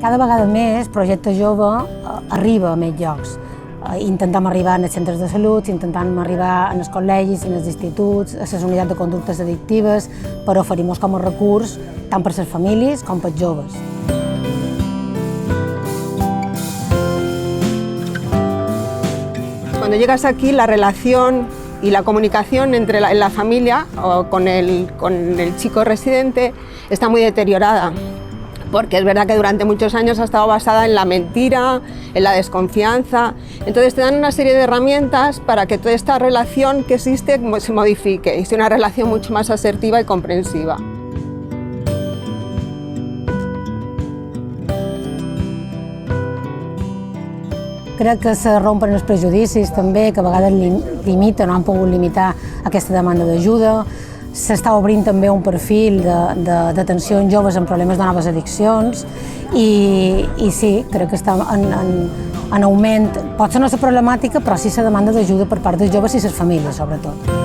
Cada vegada més Projecte Jove arriba a més llocs. Intentem arribar als centres de salut, intentem arribar als col·legis, als instituts, a les unitats de conductes addictives, per oferir-nos com a recurs tant per les famílies com per els joves. Cuando llegas aquí, la relación y la comunicación entre la familia o con el chico residente está muy deteriorada, porque es verdad que durante muchos años ha estado basada en la mentira, en la desconfianza. Entonces te dan una serie de herramientas para que toda esta relación que existe se modifique y sea una relación mucho más asertiva y comprensiva. Crec que se rompen els prejudicis també, que a vegades limiten o han pogut limitar aquesta demanda d'ajuda. S'està obrint també un perfil d'atenció en joves amb problemes de noves addiccions i sí, crec que està en augment. Pot ser no la problemàtica, però sí la demanda d'ajuda per part dels joves i les famílies, sobretot.